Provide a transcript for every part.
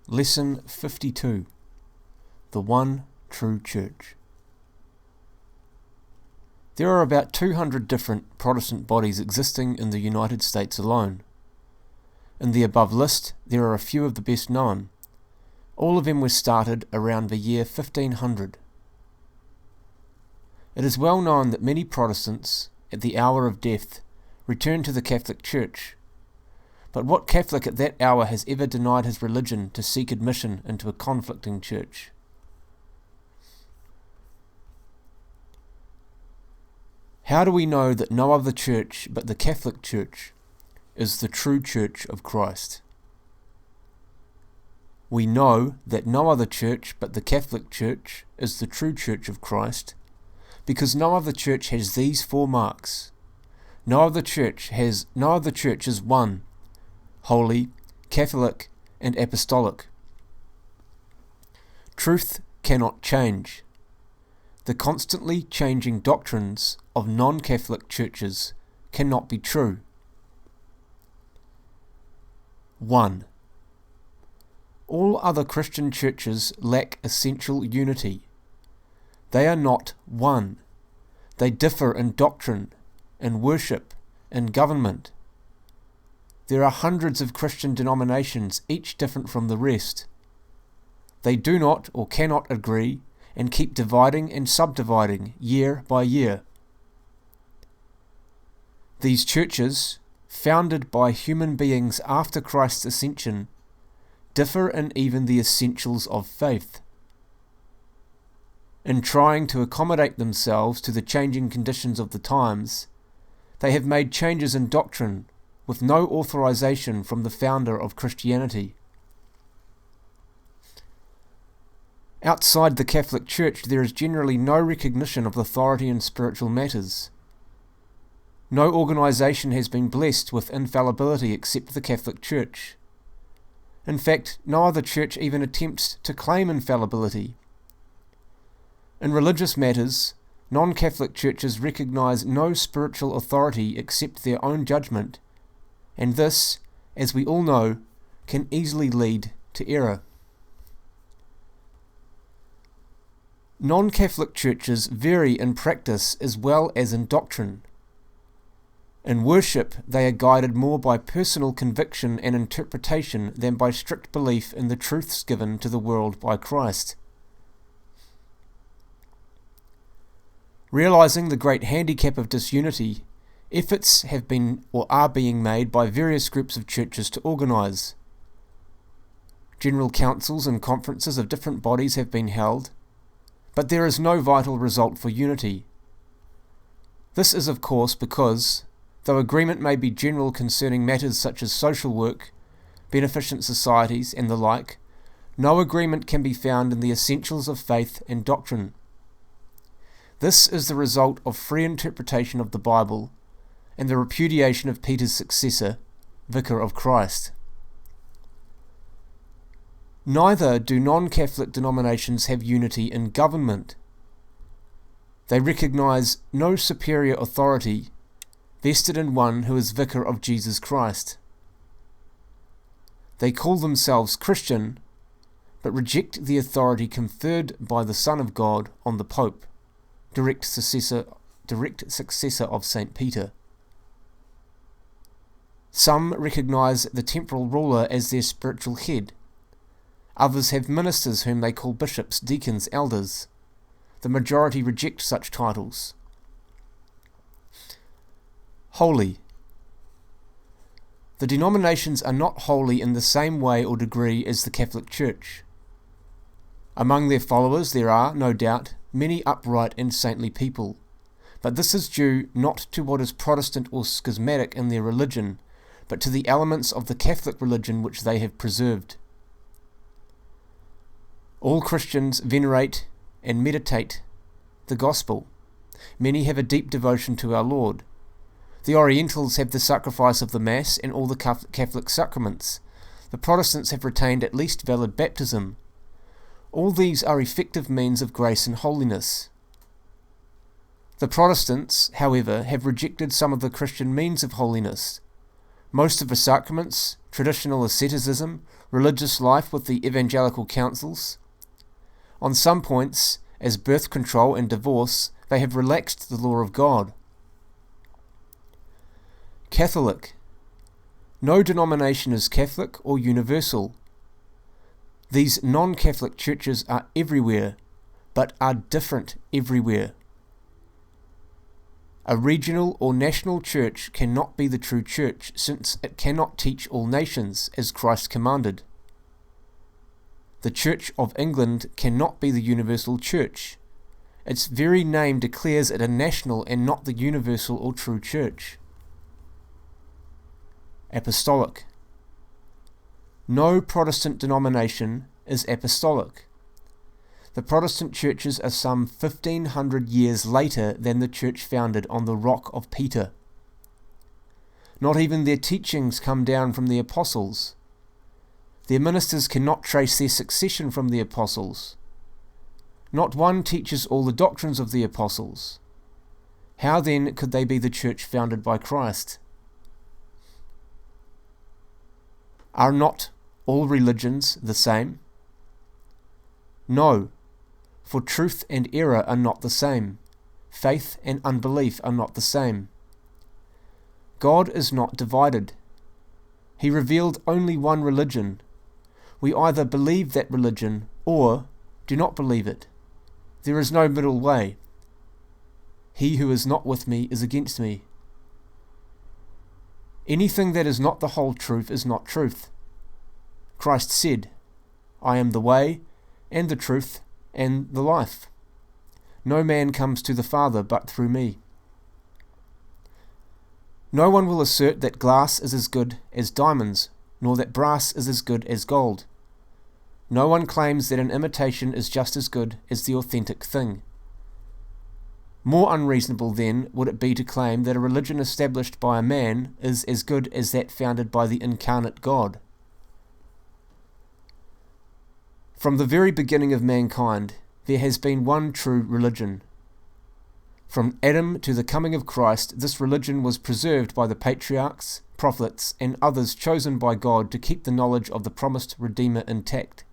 Lesson 52. The One True Church. There are about 200 different Protestant bodies existing in the United States alone. In the above list, there are a few of the best known. All of them were started around the year 1500. It is well known that many Protestants, at the hour of death, return to the Catholic Church. But what Catholic at that hour has ever denied his religion to seek admission into a conflicting church? How do we know that no other church but the Catholic Church is the true Church of Christ? We know that no other church but the Catholic Church is the true Church of Christ because no other church has these four marks. No other church is one, holy, Catholic, and apostolic. Truth cannot change. The constantly changing doctrines of non-Catholic churches cannot be true. 1. All other Christian churches lack essential unity. They are not one. They differ in doctrine, in worship, in government. There are hundreds of Christian denominations, each different from the rest. They do not or cannot agree and keep dividing and subdividing year by year. These churches, founded by human beings after Christ's ascension, differ in even the essentials of faith. In trying to accommodate themselves to the changing conditions of the times, they have made changes in doctrine with no authorization from the founder of Christianity. Outside the Catholic Church, there is generally no recognition of authority in spiritual matters. No organization has been blessed with infallibility except the Catholic Church. In fact, no other church even attempts to claim infallibility. In religious matters, non-Catholic churches recognize no spiritual authority except their own judgment, and this, as we all know, can easily lead to error. Non-Catholic churches vary in practice as well as in doctrine. In worship, they are guided more by personal conviction and interpretation than by strict belief in the truths given to the world by Christ. Realizing the great handicap of disunity, efforts have been or are being made by various groups of churches to organize. General councils and conferences of different bodies have been held, but there is no vital result for unity. This is of course because, though agreement may be general concerning matters such as social work, beneficent societies, and the like, no agreement can be found in the essentials of faith and doctrine. This is the result of free interpretation of the Bible and the repudiation of Peter's successor, Vicar of Christ. Neither do non-Catholic denominations have unity in government. They recognize no superior authority vested in one who is Vicar of Jesus Christ. They call themselves Christian, but reject the authority conferred by the Son of God on the Pope, direct successor of St. Peter. Some recognize the temporal ruler as their spiritual head. Others have ministers whom they call bishops, deacons, elders. The majority reject such titles. Holy. The denominations are not holy in the same way or degree as the Catholic Church. Among their followers there are, no doubt, many upright and saintly people, but this is due not to what is Protestant or schismatic in their religion, but to the elements of the Catholic religion which they have preserved. All Christians venerate and meditate the gospel. Many have a deep devotion to our Lord. The Orientals have the sacrifice of the Mass and all the Catholic sacraments. The Protestants have retained at least valid baptism. All these are effective means of grace and holiness. The Protestants, however, have rejected some of the Christian means of holiness. Most of the sacraments, traditional asceticism, religious life with the evangelical councils. On some points, as birth control and divorce, they have relaxed the law of God. Catholic. No denomination is Catholic or universal. These non-Catholic churches are everywhere, but are different everywhere. A regional or national church cannot be the true church, since it cannot teach all nations, as Christ commanded. The Church of England cannot be the universal church. Its very name declares it a national and not the universal or true church. Apostolic. No Protestant denomination is apostolic. The Protestant churches are some 1,500 years later than the church founded on the rock of Peter. Not even their teachings come down from the apostles. Their ministers cannot trace their succession from the apostles. Not one teaches all the doctrines of the apostles. How then could they be the church founded by Christ? Are not all religions the same? No, for truth and error are not the same. Faith and unbelief are not the same. God is not divided. He revealed only one religion. We either believe that religion or do not believe it. There is no middle way. He who is not with me is against me. Anything that is not the whole truth is not truth. Christ said, I am the way, and the truth, and the life. No man comes to the Father but through me. No one will assert that glass is as good as diamonds, nor that brass is as good as gold. No one claims that an imitation is just as good as the authentic thing. More unreasonable, then, would it be to claim that a religion established by a man is as good as that founded by the incarnate God. From the very beginning of mankind, there has been one true religion. From Adam to the coming of Christ, this religion was preserved by the patriarchs, prophets, and others chosen by God to keep the knowledge of the promised Redeemer intact.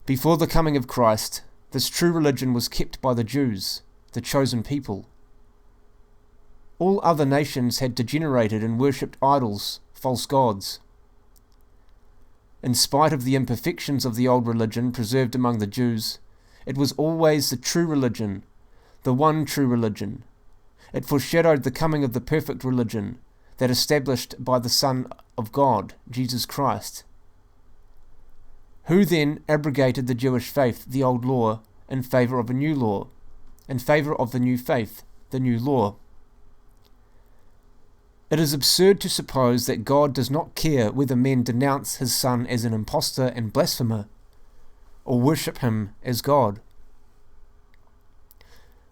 Before the coming of Christ, this true religion was kept by the Jews, the chosen people. All other nations had degenerated and worshipped idols, false gods. In spite of the imperfections of the old religion preserved among the Jews, it was always the true religion, the one true religion. It foreshadowed the coming of the perfect religion, that established by the Son of God, Jesus Christ. Who then abrogated the Jewish faith, the old law, in favour of a new law, in favour of the new faith, the new law? It is absurd to suppose that God does not care whether men denounce his Son as an impostor and blasphemer, or worship him as God.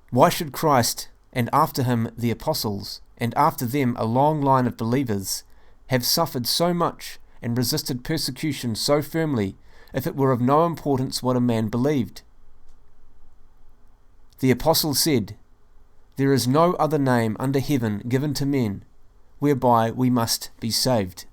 Why should Christ, and after him the apostles, and after them a long line of believers, have suffered so much and resisted persecution so firmly, if it were of no importance what a man believed? The apostle said, "There is no other name under heaven given to men, whereby we must be saved."